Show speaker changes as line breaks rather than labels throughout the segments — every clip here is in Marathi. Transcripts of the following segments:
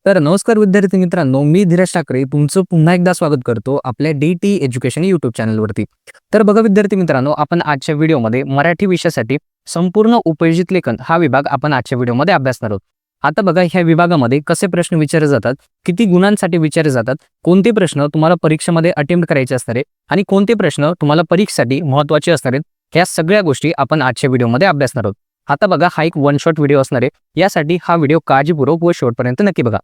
तर नमस्कार विद्यार्थी मित्रांनो, मी धीरज ठाकरे तुमचं पुन्हा एकदा स्वागत करतो आपल्या डी एज्युकेशन यूट्यूब चॅनलवरती। तर बघा विद्यार्थी मित्रांनो, आपण आजच्या व्हिडिओमध्ये मराठी विषयासाठी संपूर्ण उपयोजित लेखन हा विभाग आपण आजच्या व्हिडिओमध्ये अभ्यासणार आहोत। आता बघा ह्या विभागामध्ये कसे प्रश्न विचारले जातात, किती गुणांसाठी विचारले जातात, कोणते प्रश्न तुम्हाला परीक्षेमध्ये अटेम्प्ट करायचे असणार आहे आणि कोणते प्रश्न तुम्हाला परीक्षेसाठी महत्त्वाचे असणार आहेत, ह्या सगळ्या गोष्टी आपण आजच्या व्हिडिओमध्ये अभ्यासणार आहोत। आता बघा हा एक वन शॉट व्हिडिओ असणार आहे, यासाठी हा व्हिडिओ काळजीपूर्वक व शेवटपर्यंत नक्की बघा।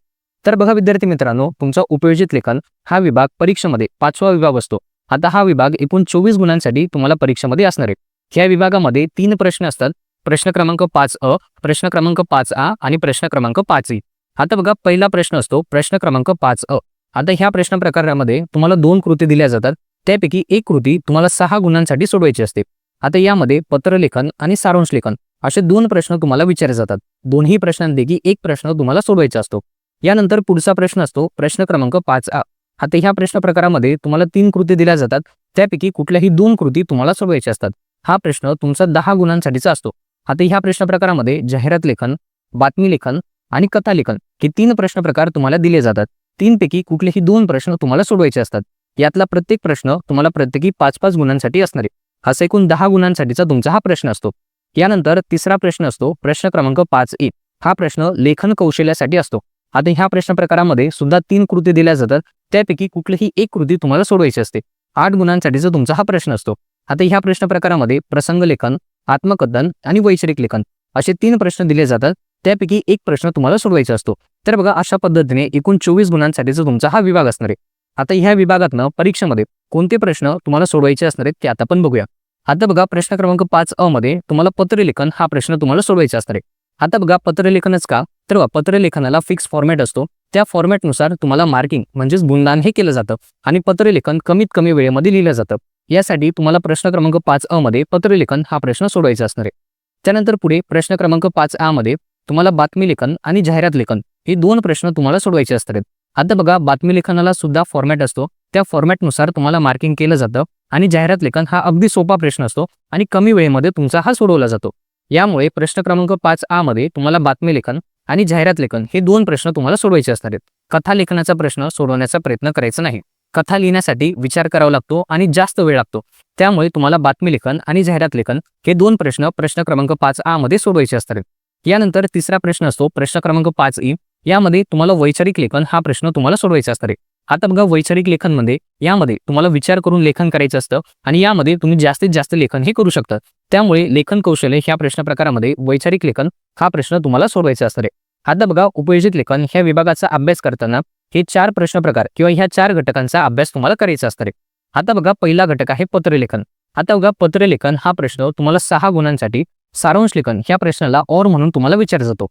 तर बघा विद्यार्थी मित्रांनो, तुमचा उपयोजित लेखन हा विभाग परीक्षेमध्ये 5वा विभाग असतो। आता हा विभाग एकूण 24 गुणांसाठी तुम्हाला परीक्षेमध्ये असणार आहे। या विभागामध्ये 3 प्रश्न असतात, प्रश्न क्रमांक 5अ, प्रश्न क्रमांक 5आ आणि प्रश्न क्रमांक 5ई। आता बघा पहिला प्रश्न असतो प्रश्न क्रमांक 5अ। आता ह्या प्रश्न प्रकारामध्ये तुम्हाला 2 कृती दिल्या जातात, त्यापैकी एक कृती तुम्हाला 6 गुणांसाठी सोडवायची असते। आता यामध्ये पत्रलेखन आणि सारांश लेखन असे 2 प्रश्न तुम्हाला विचारले जातात। दोन्ही प्रश्नांपैकी एक प्रश्न तुम्हाला सोडवायचा असतो। यानंतर पुढचा प्रश्न असतो प्रश्न क्रमांक 5आ। आता ह्या प्रश्न प्रकारामध्ये तुम्हाला 3 कृती दिल्या जातात, त्यापैकी कुठल्याही 2 कृती तुम्हाला सोडवायच्या असतात। हा प्रश्न तुमचा 10 गुणांसाठीचा असतो। आता ह्या प्रश्न प्रकारामध्ये जाहिरात लेखन, बातमी लेखन आणि कथा लेखन हे 3 प्रश्न प्रकार तुम्हाला दिले जातात। 3 पैकी कुठलेही 2 प्रश्न तुम्हाला सोडवायचे असतात। यातला प्रत्येक प्रश्न तुम्हाला प्रत्येकी 5-5 गुणांसाठी असणार आहे। असा एकूण 10 गुणांसाठीचा तुमचा हा प्रश्न असतो। यानंतर तिसरा प्रश्न असतो प्रश्न क्रमांक 5ई। हा प्रश्न लेखन कौशल्यासाठी असतो। आता ह्या प्रश्न प्रकारामध्ये सुद्धा 3 कृती दिल्या जातात, त्यापैकी कुठलीही एक कृती तुम्हाला सोडवायची असते। 8 गुणांसाठीचा तुमचा हा प्रश्न असतो। आता ह्या प्रश्न प्रकारामध्ये प्रसंग लेखन, आत्मकथन आणि वैचारिक लेखन असे 3 प्रश्न दिले जातात, त्यापैकी एक प्रश्न तुम्हाला सोडवायचा असतो। तर बघा अशा पद्धतीने एकूण 24 गुणांसाठीचा तुमचा हा विभाग असणार आहे। आता ह्या विभागातनं परीक्षेमध्ये कोणते प्रश्न तुम्हाला सोडवायचे असणार आहेत ते आता आपण बघूया। आता बघा प्रश्न क्रमांक 5अ मध्ये तुम्हाला पत्रलेखन हा प्रश्न तुम्हाला सोडवायचा असणार आहे। आता बघा पत्रलेखनच का, तर पत्रलेखनाला फिक्स फॉर्मॅट असतो, त्या फॉर्मॅटनुसार तुम्हाला मार्किंग म्हणजेच गुणदान हे केलं जातं आणि पत्रलेखन कमीत कमी वेळेमध्ये लिहिलं जातं। यासाठी तुम्हाला प्रश्न क्रमांक 5अ मध्ये पत्रलेखन हा प्रश्न सोडवायचा असणार आहे। त्यानंतर पुढे प्रश्न क्रमांक 5आ मध्ये तुम्हाला बातमी लेखन आणि जाहिरात लेखन हे 2 प्रश्न तुम्हाला सोडवायचे असतात। आता बघा बातमी लेखनाला सुद्धा फॉर्मॅट असतो, त्या फॉर्मॅटनुसार तुम्हाला मार्किंग केलं जातं आणि जाहिरात लेखन हा अगदी सोपा प्रश्न असतो आणि कमी वेळेमध्ये तुमचा हा सोडवला जातो। यामुळे प्रश्न क्रमांक 5आ मध्ये तुम्हाला बातमी लेखन आणि जाहिरात लेखन हे 2 प्रश्न तुम्हाला सोडवायचे असणार आहेत। कथा लेखनाचा प्रश्न सोडवण्याचा प्रयत्न करायचा नाही। कथा लिहिण्यासाठी विचार करावा लागतो आणि जास्त वेळ लागतो, त्यामुळे तुम्हाला बातमी लेखन आणि जाहिरात लेखन हे 2 प्रश्न प्रश्न क्रमांक 5आ मध्ये सोडवायचे असतात। यानंतर तिसरा प्रश्न असतो प्रश्न क्रमांक 5ई। यामध्ये तुम्हाला वैचारिक लेखन हा प्रश्न तुम्हाला सोडवायचा असणार आहे। आता बघा वैचारिक लेखन मध्ये यामध्ये तुम्हाला विचार करून लेखन करायचं असतं आणि यामध्ये तुम्ही जास्तीत जास्त लेखन हे करू शकता, त्यामुळे लेखन कौशल्य ह्या प्रश्न प्रकारामध्ये वैचारिक लेखन हा प्रश्न तुम्हाला सोडवायचा असणार आहे। आता बघा उपयोजित लेखन ह्या विभागाचा अभ्यास करताना हे 4 प्रश्न प्रकार किंवा ह्या 4 घटकांचा अभ्यास तुम्हाला करायचा असणार आहे। आता बघा पहिला घटक आहे पत्रलेखन। आता बघा पत्रलेखन हा प्रश्न तुम्हाला 6 गुणांसाठी सारांश लेखन ह्या प्रश्नाला और म्हणून तुम्हाला विचारला जातो।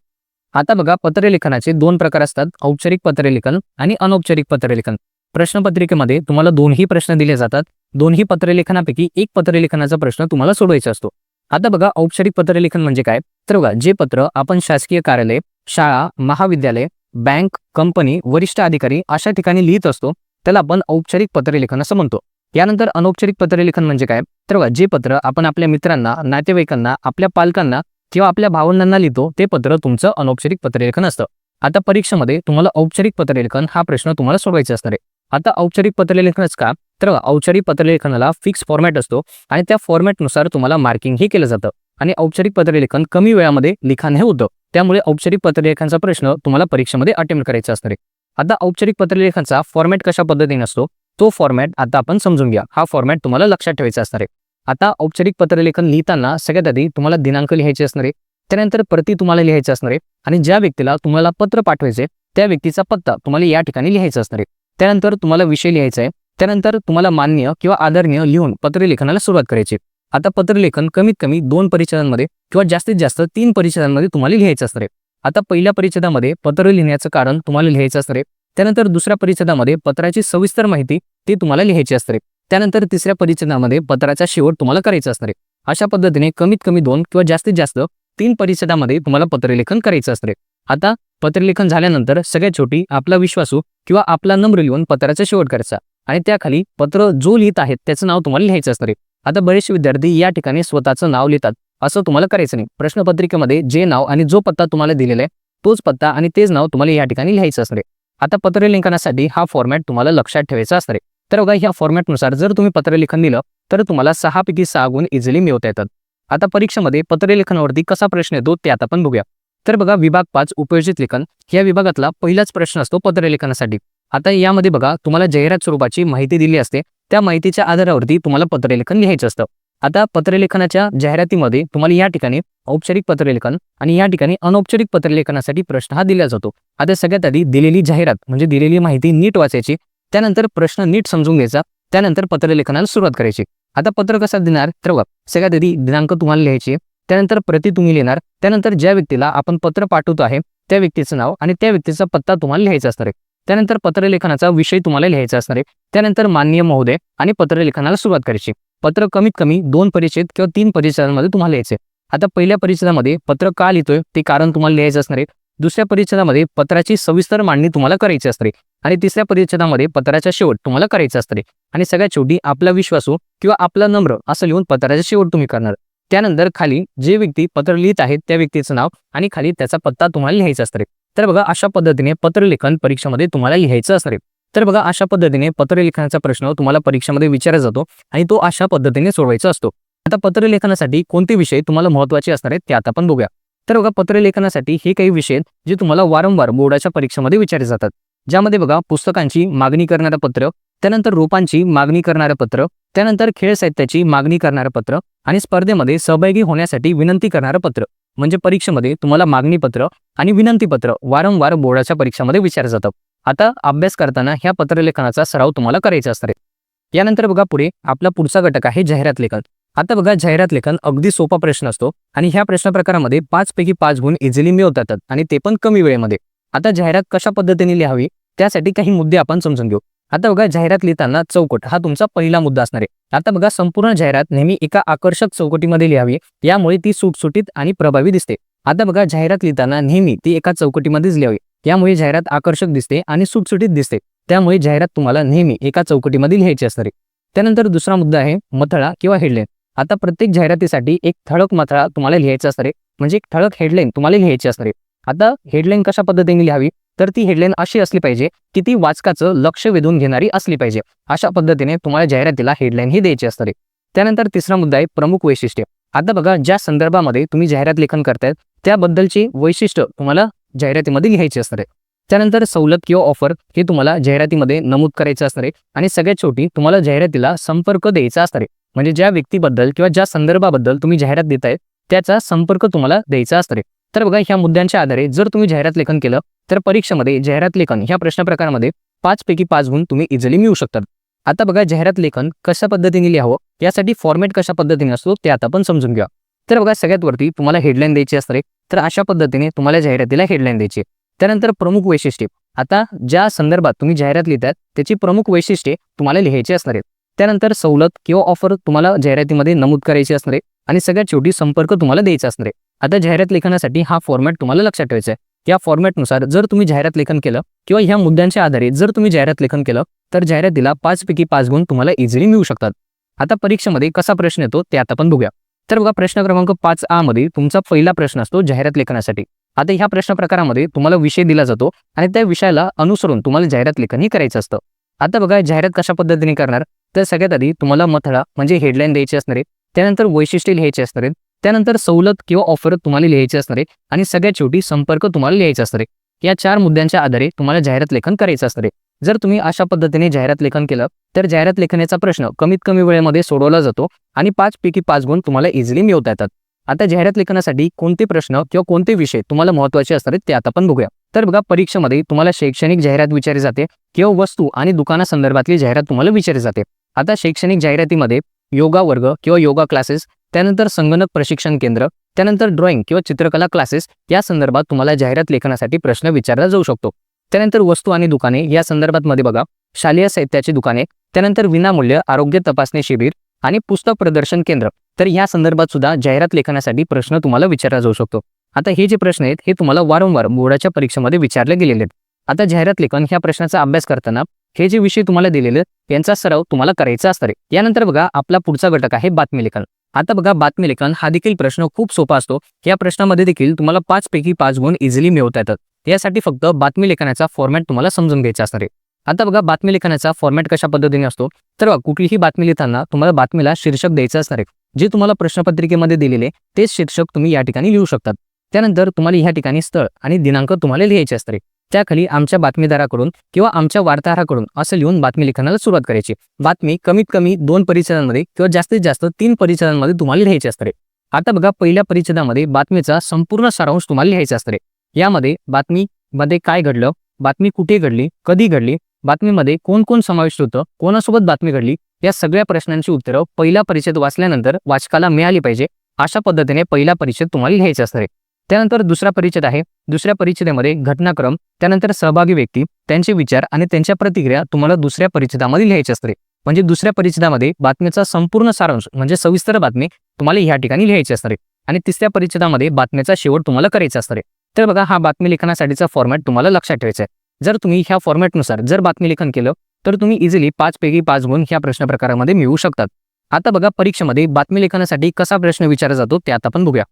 आता बघा पत्रलेखनाचे 2 प्रकार असतात, औपचारिक पत्रलेखन आणि अनौपचारिक पत्रलेखन। प्रश्नपत्रिकेमध्ये तुम्हाला 2ही प्रश्न दिले जातात, 2ही पत्रलेखनापैकी एक पत्रलेखनाचा प्रश्न तुम्हाला सोडवायचा असतो। आता बघा औपचारिक पत्रलेखन म्हणजे काय, तर बघा जे पत्र आपण शासकीय कार्यालय, शाळा, महाविद्यालय, बँक, कंपनी, वरिष्ठ अधिकारी अशा ठिकाणी लिहित असतो, त्याला आपण औपचारिक पत्रलेखन असं म्हणतो। यानंतर अनौपचारिक पत्रलेखन म्हणजे काय, तर बघा जे पत्र आपण आपल्या मित्रांना, नातेवाईकांना, आपल्या पालकांना किंवा आपल्या भावंडांना लिहितो ते पत्र तुमचं अनौपचारिक पत्रलेखन असतं। आता परीक्षेमध्ये तुम्हाला औपचारिक पत्रलेखन हा प्रश्न तुम्हाला सोडवायचा असणार आहे। आता औपचारिक पत्रलेखनच का, तर औपचारिक पत्रलेखनाला फिक्स फॉर्मॅट असतो आणि त्या फॉर्मॅटनुसार तुम्हाला मार्किंग हे केलं जातं आणि औपचारिक पत्रलेखन कमी वेळामध्ये लिखाण हे होतं, त्यामुळे औपचारिक पत्रलेखनाचा प्रश्न तुम्हाला परीक्षेमध्ये अटेम्प्ट करायचा असणार आहे। आता औपचारिक पत्रलेखनाचा फॉर्मॅट कशा पद्धतीने असतो तो फॉर्मॅट आता आपण समजून घ्या। हा फॉर्मॅट तुम्हाला लक्षात ठेवायचा असणार आहे। आता औपचारिक पत्रलेखन लिहिताना सगळ्यात आधी तुम्हाला दिनांक लिहायचे असणार आहे, त्यानंतर प्रति तुम्हाला लिहायचं असणार आहे आणि ज्या व्यक्तीला तुम्हाला पत्र पाठवायचे त्या व्यक्तीचा पत्ता तुम्हाला या ठिकाणी लिहायचा असणार आहे। त्यानंतर तुम्हाला विषय लिहायचा आहे, त्यानंतर तुम्हाला मान्य किंवा आदरणीय लिहून पत्रलेखनाला सुरुवात करायची। आता पत्रलेखन कमीत कमी 2 परिच्छेदांमध्ये किंवा जास्तीत जास्त 3 परिच्छेदांमध्ये तुम्हाला लिहायचं असणार आहे। आता पहिल्या परिच्छेदामध्ये पत्र लिहिण्याचं कारण तुम्हाला लिहायचं असणार आहे, त्यानंतर दुसऱ्या परिच्छेदामध्ये पत्राची सविस्तर माहिती ती तुम्हाला लिहायची असते, त्यानंतर तिसऱ्या परिच्छेदामध्ये पत्राचा शेवट तुम्हाला करायचा असणार आहे। अशा पद्धतीने कमीत कमी 2 किंवा जास्तीत जास्त 3 परिच्छेदामध्ये तुम्हाला पत्रलेखन करायचं असणार आहे। आता पत्रलेखन झाल्यानंतर सगळ्यात शेवटी आपला विश्वासू किंवा आपला नम्र लिहून पत्राचा शेवट करायचा आणि त्याखाली पत्र जो लिहित आहेत त्याचं नाव तुम्हाला लिहायचं असणार आहे। आता बरेचसे विद्यार्थी या ठिकाणी स्वतःचं नाव लिहितात, असं तुम्हाला करायचं नाही। प्रश्नपत्रिकेमध्ये जे नाव आणि जो पत्ता तुम्हाला दिलेला आहे तोच पत्ता आणि तेच नाव तुम्हाला या ठिकाणी लिहायचं असणार आहे. आता पत्रलेखनासाठी हा फॉर्मॅट तुम्हाला लक्षात ठेवायचा असणार आहे. तर बघा ह्या फॉर्मॅटनुसार जर तुम्ही पत्रलेखन दिलं तर तुम्हाला 6 पैकी 6 गुण इझिली मिळवता येतात. आता परीक्षेमध्ये पत्रलेखनावरती कसा प्रश्न येतो ते आता आपण बघूया. तर बघा विभाग 5 उपयोजित लेखन या विभागातला पहिलाच प्रश्न असतो पत्रलेखनासाठी. आता यामध्ये बघा तुम्हाला जाहिरात स्वरूपाची माहिती दिली असते, त्या माहितीच्या आधारावरती तुम्हाला पत्रलेखन लिहायचं असतं. आता पत्रलेखनाच्या जाहिरातीमध्ये तुम्हाला या ठिकाणी औपचारिक पत्रलेखन आणि या ठिकाणी अनौपचारिक पत्रलेखनासाठी प्रश्न हा दिला जातो. आता सगळ्यात आधी दिलेली जाहिरात म्हणजे दिलेली माहिती नीट वाचायची, त्यानंतर प्रश्न नीट समजून घ्यायचा, त्यानंतर पत्रलेखनाला सुरुवात करायची. आता पत्र कसं देणार तर बघा सगळ्यात आधी दिनांक तुम्हाला लिहायचे, त्यानंतर प्रति तुम्ही लिहिणार, त्यानंतर ज्या व्यक्तीला आपण पत्र पाठवतो आहे त्या व्यक्तीचं नाव आणि त्या व्यक्तीचा पत्ता तुम्हाला लिहायचा असणार आहे. त्यानंतर पत्रलेखनाचा विषय तुम्हाला लिहायचा असणार आहे, त्यानंतर माननीय महोदय आणि पत्रलेखनाला सुरुवात करायची. पत्र कमीत कमी 2 परिच्छेद किंवा 3 परिच्छेदांमध्ये तुम्हाला लिहायचे. आता पहिल्या परिच्छेदामध्ये पत्र का लिहितोय ते कारण तुम्हाला लिहायचं असणार आहे. दुसऱ्या परिच्छेदामध्ये पत्राची सविस्तर मांडणी तुम्हाला करायची असते आणि तिसऱ्या परिच्छेदामध्ये पत्राचा शेवट तुम्हाला करायचा असते आणि सगळ्यात शेवटी आपला विश्वासू किंवा आपला नम्र असं लिहून पत्राचा शेवट तुम्ही करणार. त्यानंतर खाली जे व्यक्ती पत्र लिहित आहेत त्या व्यक्तीचं नाव आणि खाली त्याचा पत्ता तुम्हाला लिहायचा असते. तर बघा अशा पद्धतीने पत्रलेखन परीक्षेमध्ये तुम्हाला लिहायचं असते. तर बघा अशा पद्धतीने पत्रलेखनाचा प्रश्न तुम्हाला परीक्षेमध्ये विचारला जातो आणि तो अशा पद्धतीने सोडवायचा असतो. आता पत्रलेखनासाठी कोणते विषय तुम्हाला महत्त्वाचे असणार आहेत ते आता आपण बघूया. तर बघा पत्रलेखनासाठी हे काही विषय जे तुम्हाला वारंवार बोर्डाच्या परीक्षेमध्ये विचारले जातात, ज्यामध्ये बघा पुस्तकांची मागणी करणारं पत्र, त्यानंतर रोपांची मागणी करणारं पत्र, त्यानंतर खेळ साहित्याची मागणी करणारं पत्र आणि स्पर्धेमध्ये सहभागी होण्यासाठी विनंती करणारं पत्र. म्हणजे परीक्षेमध्ये तुम्हाला मागणी पत्र आणि विनंती पत्र वारंवार बोर्डाच्या परीक्षेमध्ये विचारलं जातं. आता अभ्यास करताना ह्या पत्रलेखनाचा सराव तुम्हाला करायचा असणार आहे. यानंतर बघा पुढे आपला पुढचा घटक आहे जाहिरात लेखन. आता बघा जाहिरात लेखन अगदी सोपा प्रश्न असतो आणि ह्या प्रश्न प्रकारामध्ये 5 पैकी 5 गुण इझिली मिळवता येतात आणि ते पण कमी वेळेमध्ये. आता जाहिरात कशा पद्धतीने लिहावी त्यासाठी काही मुद्दे आपण समजून घेऊ. आता बघा जाहिरात लिहिताना चौकट हा तुमचा पहिला मुद्दा असणार आहे. आता बघा संपूर्ण जाहिरात नेहमी एका आकर्षक चौकटीमध्ये लिहावी, यामुळे ती सुटसुटीत आणि प्रभावी दिसते. आता बघा जाहिरात लिहिताना नेहमी ती एका चौकटीमध्येच लिहावी, यामुळे जाहिरात आकर्षक दिसते आणि सुटसुटीत दिसते. त्यामुळे जाहिरात तुम्हाला नेहमी एका चौकटीमध्ये लिहायची असते. त्यानंतर दुसरा मुद्दा आहे मथळा किंवा हेडलाईन. आता प्रत्येक जाहिरातीसाठी एक ठळक मथळा तुम्हाला लिहायचा असते, म्हणजे एक ठळक हेडलाईन तुम्हाला लिहायची असते. आता हेडलाईन कशा पद्धतीने लिहावी तर ती हेडलाईन अशी असली पाहिजे की ती वाचकाचं लक्ष वेधून घेणारी असली पाहिजे. अशा पद्धतीने तुम्हाला जाहिरातीला हेडलाईन ही द्यायची असते. त्यानंतर तिसरा मुद्दा आहे प्रमुख वैशिष्ट्य. आता बघा ज्या संदर्भामध्ये तुम्ही जाहिरात लेखन करतायत त्याबद्दलची वैशिष्ट्य तुम्हाला जाहिरातीमध्ये लिहायची असते. त्यानंतर सवलत किंवा ऑफर हे तुम्हाला जाहिरातीमध्ये नमूद करायचं असते आणि सगळ्यात शेवटी तुम्हाला जाहिरातीला संपर्क द्यायचा असते, म्हणजे ज्या व्यक्तीबद्दल किंवा ज्या संदर्भाबद्दल तुम्ही जाहिरात देताय त्याचा संपर्क तुम्हाला द्यायचा असते. तर बघा ह्या मुद्द्यांच्या आधारे जर तुम्ही जाहिरात लेखन केलं तर परीक्षेमध्ये जाहिरात लेखन ह्या प्रश्न प्रकारामध्ये 5 पैकी 5 गुण तुम्ही इझिली मिळवू शकतात. आता बघा जाहिरात लेखन कशा पद्धतीने लिहावं यासाठी फॉर्मॅट कशा पद्धतीने असतो ते आता आपण समजून घ्या. तर बघा सगळ्यात वरती तुम्हाला हेडलाईन द्यायची असते, तर अशा पद्धतीने तुम्हाला जाहिरातीला हेडलाईन द्यायची. त्यानंतर प्रमुख वैशिष्ट्ये. आता ज्या संदर्भात तुम्ही जाहिरात लिहितात त्याची प्रमुख वैशिष्ट्ये तुम्हाला लिहायची असणार आहेत. त्यानंतर सवलत किंवा ऑफर तुम्हाला जाहिरातीमध्ये नमूद करायची असणार आहे आणि सगळ्यात शेवटी संपर्क तुम्हाला द्यायचा असणार आहे. आता जाहिरात लेखनासाठी हा फॉर्मॅट तुम्हाला लक्षात ठेवायचा आहे. या फॉर्मॅटनुसार जर तुम्ही जाहिरात लेखन केलं किंवा ह्या मुद्द्यांच्या आधारे जर तुम्ही जाहिरात लेखन केलं तर जाहिरातीला 5 पैकी 5 गुण तुम्हाला इझिली मिळू शकतात. आता परीक्षेमध्ये कसा प्रश्न येतो ते आता आपण बघूया. तर बघा प्रश्न क्रमांक 5A मध्ये तुमचा पहिला प्रश्न असतो जाहिरात लेखनासाठी. आता ह्या प्रश्न प्रकारामध्ये तुम्हाला विषय दिला जातो आणि त्या विषयाला अनुसरून तुम्हाला जाहिरात लेखन ही करायचं असतं. आता बघा जाहिरात कशा पद्धतीने करणार तर सगळ्यात आधी तुम्हाला मथळा म्हणजे हेडलाईन द्यायची असणार आहे, त्यानंतर वैशिष्ट्ये लिहायची असणार आहेत, त्यानंतर सवलत किंवा ऑफर तुम्हाला लिहायची असणार आहे आणि सगळ्यात शेवटी संपर्क तुम्हाला लिहायचा असणार आहे. या 4 मुद्द्यांच्या आधारे तुम्हाला जाहिरात लेखन करायचं असणार आहे. जर तुम्ही अशा पद्धतीने जाहिरात लेखन केलं तर जाहिरात लेखनाचा प्रश्न कमीत कमी वेळेमध्ये सोडवला जातो आणि 5 पैकी 5 गुण तुम्हाला इझिली मिळवता येतात. आता जाहिरात लेखनासाठी कोणते प्रश्न किंवा कोणते विषय तुम्हाला महत्त्वाचे असणार आहेत ते आता आपण बघूया. तर बघा परीक्षेमध्ये तुम्हाला शैक्षणिक जाहिरात विचारली जाते किंवा वस्तू आणि दुकानासंदर्भातली जाहिरात तुम्हाला विचारली जाते. आता शैक्षणिक जाहिरातीमध्ये योगा वर्ग किंवा योगा क्लासेस, त्यानंतर संगणक प्रशिक्षण केंद्र, त्यानंतर ड्रॉइंग किंवा चित्रकला क्लासेस या संदर्भात तुम्हाला जाहिरात लेखनासाठी प्रश्न विचारला जाऊ शकतो. त्यानंतर वस्तू आणि दुकाने या संदर्भात मध्ये बघा शालेय साहित्याची दुकाने, त्यानंतर विनामूल्य आरोग्य तपासणी शिबिर आणि पुस्तक प्रदर्शन केंद्र, तर या संदर्भात सुद्धा जाहिरात लेखनासाठी प्रश्न तुम्हाला विचारला जाऊ शकतो. आता हे जे प्रश्न आहेत हे तुम्हाला वारंवार बोर्डाच्या परीक्षेमध्ये विचारले गेलेले आहेत. आता जाहिरात लेखन ह्या प्रश्नाचा अभ्यास करताना हे जे विषय तुम्हाला दिलेले यांचा सराव तुम्हाला करायचा असणार आहे. यानंतर बघा आपला पुढचा घटक आहे बातमी लेखन. आता बघा बातमी लेखन हा देखील प्रश्न खूप सोपा असतो. या प्रश्नामध्ये देखील तुम्हाला 5 पैकी 5 गुण इझिली मिळवता येतात. यासाठी फक्त बातमी लेखनाचा फॉर्मॅट तुम्हाला समजून घ्यायचा असणार आहे. आता बघा बातमी लेखनाचा फॉर्मॅट कशा पद्धतीने असतो, तर बघा कुठलीही बातमी लिहिताना तुम्हाला बातमीला शीर्षक द्यायचं असणार आहे. जे तुम्हाला प्रश्नपत्रिकेमध्ये दिलेले तेच शीर्षक तुम्ही या ठिकाणी लिहू शकतात. त्यानंतर तुम्हाला या ठिकाणी स्थळ आणि दिनांक तुम्हाला लिहायचे असते. त्याखाली आमच्या बातमीदाराकडून किंवा आमच्या वार्ताहराकडून असं लिहून बातमी लिखाणाला सुरुवात करायची. बातमी कमीत कमी 2 परिच्छेदांमध्ये किंवा जास्तीत जास्त 3 परिच्छेदांमध्ये तुम्हाला लिहायची असते. आता बघा पहिल्या परिच्छेदामध्ये बातमीचा संपूर्ण सारांश तुम्हाला लिहायचा असते. यामध्ये बातमीमध्ये काय घडलं, बातमी कुठे घडली, कधी घडली, बातमीमध्ये कोण कोण समाविष्ट होतं, कोणासोबत बातमी घडली, या सगळ्या प्रश्नांची उत्तरं पहिला परिच्छेद वाचल्यानंतर वाचकाला मिळाली पाहिजे. अशा पद्धतीने पहिला परिच्छेद तुम्हाला लिहायचा असते. त्यानंतर दुसरा परिच्छेद आहे. दुसऱ्या परिच्छेदामध्ये घटनाक्रम, त्यानंतर सहभागी व्यक्ती, त्यांचे विचार आणि त्यांच्या प्रतिक्रिया तुम्हाला दुसऱ्या परिच्छेदामध्ये लिहायचे असते. म्हणजे दुसऱ्या परिच्छेदामध्ये बातमीचा संपूर्ण सारांश म्हणजे सविस्तर बातमी तुम्हाला या ठिकाणी लिहायची असते आणि तिसऱ्या परिच्छेदामध्ये बातमीचा शेवट तुम्हाला करायचा असते. तर बघा हा बातमी लेखनासाठीचा फॉर्मॅट तुम्हाला लक्षात ठेवायचा आहे. जर तुम्ही ह्या फॉर्मॅटनुसार जर बातमी लेखन केलं तर तुम्ही इझिली 5 पैकी 5 गुण ह्या प्रश्न प्रकारामध्ये मिळवू शकतात. आता बघा परीक्षेमध्ये बातमी लेखनासाठी कसा प्रश्न विचारला जातो ते आता आपण बघूया.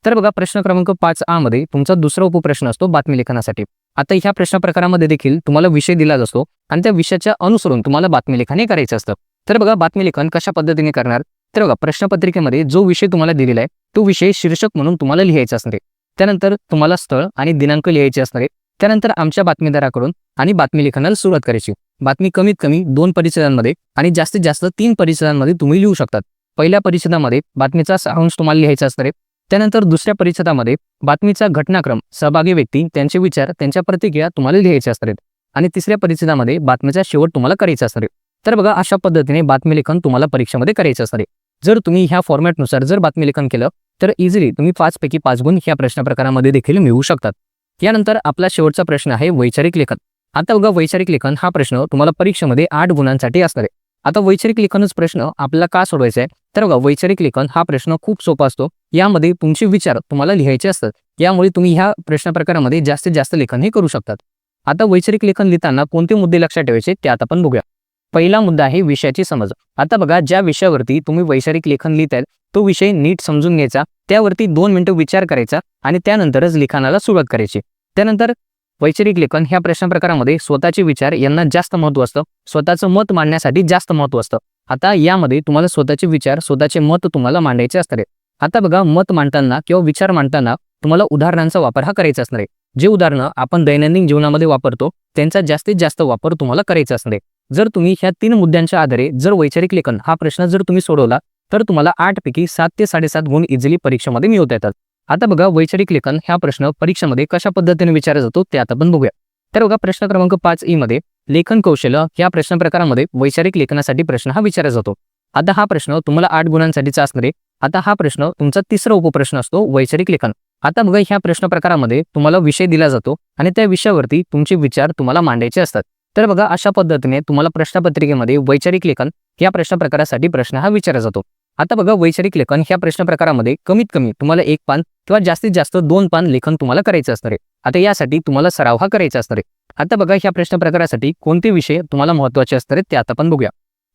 तर बघा प्रश्न क्रमांक 5A मध्ये तुमचा दुसरा उपप्रश्न असतो बातमी लेखनासाठी. आता ह्या प्रश्न प्रकारामध्ये देखील तुम्हाला विषय दिला जातो आणि त्या विषयाच्या अनुसरून तुम्हाला बातमी लेखन करायचं असतं. तर बघा बातमी लेखन कशा पद्धतीने करणार, तर बघा प्रश्नपत्रिकेमध्ये जो विषय तुम्हाला दिलेला आहे तो विषय शीर्षक म्हणून तुम्हाला लिहायचा असणार आहे. त्यानंतर तुम्हाला स्थळ आणि दिनांक लिहायचे असणार आहे. त्यानंतर आमच्या बातमीदाराकडून आणि बातमी लेखनाला सुरुवात करायची. बातमी कमीत कमी 2 परिच्छेदांमध्ये आणि जास्तीत जास्त 3 परिच्छेदांमध्ये तुम्ही लिहू शकतात. पहिल्या परिच्छेदामध्ये बातमीचा सारांश तुम्हाला लिहायचा असणार आहे. त्यानंतर दुसऱ्या परिच्छेदामध्ये बातमीचा घटनाक्रम, सहभागी व्यक्ती, त्यांचे विचार, त्यांच्या प्रतिक्रिया तुम्हाला लिहायचे असतात आणि तिसऱ्या परिच्छेदामध्ये बातमीचा शेवट तुम्हाला करायचा असणार आहे. तर बघा अशा पद्धतीने बातमी लेखन तुम्हाला परीक्षेमध्ये करायचं असणार आहे. जर तुम्ही ह्या फॉर्मॅटनुसार जर बातमी लेखन केलं तर इझिली तुम्ही 5 पैकी 5 गुण ह्या प्रश्न प्रकारामध्ये देखील मिळवू शकतात. यानंतर आपला शेवटचा प्रश्न आहे वैचारिक लेखन. आता बघा वैचारिक लेखन हा प्रश्न तुम्हाला परीक्षेमध्ये 8 गुणांसाठी असणार आहे. आता वैचारिक लेखनच प्रश्न आपल्याला का सोडवायचा आहे, तर बघा वैचारिक लेखन हा प्रश्न खूप सोपा असतो. यामध्ये तुमचे विचार तुम्हाला लिहायचे असतात. यामुळे तुम्ही ह्या प्रश्न प्रकारामध्ये जास्तीत जास्त लेखन हे करू शकतात. आता वैचारिक लेखन लिहिताना कोणते मुद्दे लक्षात ठेवायचे ते आता आपण बघूया. पहिला मुद्दा आहे विषयाची समज. आता बघा ज्या विषयावरती तुम्ही वैचारिक लेखन लिहिताय तो विषय नीट समजून घ्यायचा, त्यावरती 2 मिनिटं विचार करायचा आणि त्यानंतरच लिखाणाला सुरुवात करायची. त्यानंतर वैचारिक लेखन ह्या प्रश्न प्रकारामध्ये स्वतःचे विचार यांना जास्त महत्त्व असतं. स्वतःचं मत मांडण्यासाठी जास्त महत्त्व असतं. आता यामध्ये तुम्हाला स्वतःचे विचार, स्वतःचे मत तुम्हाला मांडायचे असणार आहे. आता बघा मत मांडताना किंवा विचार मांडताना तुम्हाला उदाहरणांचा वापर हा करायचा असणार आहे. जे उदाहरणं आपण दैनंदिन जीवनामध्ये वापरतो त्यांचा जास्तीत जास्त वापर तुम्हाला करायचा असणार आहे. जर तुम्ही ह्या 3 मुद्द्यांच्या आधारे जर वैचारिक लेखन हा प्रश्न जर तुम्ही सोडवला तर तुम्हाला 8 पैकी 7 ते 7.5 गुण इझिली परीक्षेमध्ये मिळवता येतात. आता बघा वैचारिक लेखन हा प्रश्न परीक्षेमध्ये कशा पद्धतीने विचारला जातो ते आता आपण बघूया. तर बघा प्रश्न क्रमांक 5E मध्ये लेखन कौशल्य या प्रश्न प्रकारामध्ये वैचारिक लेखनासाठी प्रश्न हा विचारला जातो. आता हा प्रश्न तुम्हाला 8 गुणांसाठीचा असणार आहे. आता हा प्रश्न तुमचा तिसरा उपप्रश्न असतो वैचारिक लेखन. आता बघा ह्या प्रश्न प्रकारामध्ये तुम्हाला विषय दिला जातो आणि त्या विषयावरती तुमचे विचार तुम्हाला मांडायचे असतात. तर बघा अशा पद्धतीने तुम्हाला प्रश्नपत्रिकेमध्ये वैचारिक लेखन या प्रश्न प्रकारासाठी प्रश्न हा विचारला जातो. आता बघा वैचारिक लेखन ह्या प्रश्न प्रकारामध्ये कमीत कमी तुम्हाला 1 पान किंवा जास्तीत जास्त 2 पान लेखन तुम्हाला करायचं असणार आहे. आता यासाठी तुम्हाला सराव हा करायचा असणार आहे. आता बघा ह्या प्रश्न प्रकारासाठी कोणते विषय तुम्हाला महत्त्वाचे असणार आहेत ते आता आपण बघूया.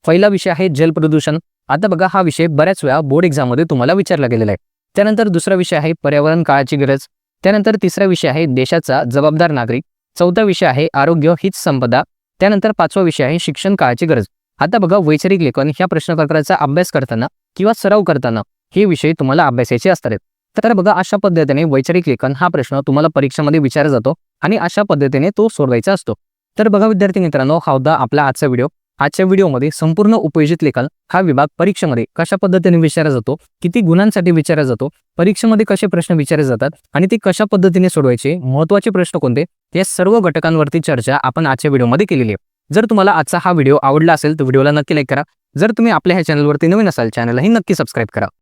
पहिला विषय आहे जलप्रदूषण. आता बघा हा विषय बऱ्याच वेळा बोर्ड एक्झाममध्ये तुम्हाला विचारला गेलेला आहे. त्यानंतर दुसरा विषय आहे पर्यावरण काळाची गरज. त्यानंतर तिसरा विषय आहे देशाचा जबाबदार नागरिक. चौथा विषय आहे आरोग्य हीच संपदा. त्यानंतर 5वा विषय आहे शिक्षण काळाची गरज. आता बघा वैचारिक लेखन ह्या प्रश्न प्रकाराचा अभ्यास करताना किंवा सराव करताना हे विषय तुम्हाला अभ्यासायचे असतात. तर बघा अशा पद्धतीने वैचारिक लेखन हा प्रश्न तुम्हाला परीक्षेमध्ये विचारला जातो आणि अशा पद्धतीने तो सोडवायचा असतो. तर बघा विद्यार्थी मित्रांनो हा होता आपला आजचा व्हिडिओ. आजच्या व्हिडिओमध्ये संपूर्ण उपयोजित लेखन हा विभाग परीक्षेमध्ये कशा पद्धतीने विचारला जातो, किती गुणांसाठी विचारला जातो, परीक्षेमध्ये कसे प्रश्न विचारले जातात आणि ते कशा पद्धतीने सोडवायचे, महत्त्वाचे प्रश्न कोणते, या सर्व घटकांवरती चर्चा आपण आजच्या व्हिडिओमध्ये केलेली आहे. जर तुम्हाला आजचा हा व्हिडिओ आवडला असेल तर व्हिडिओला नक्की लाईक करा. जर तुम्ही आपल्या ह्या चॅनलवरती नवीन असाल चॅनललाही नक्की सबस्क्राईब करा.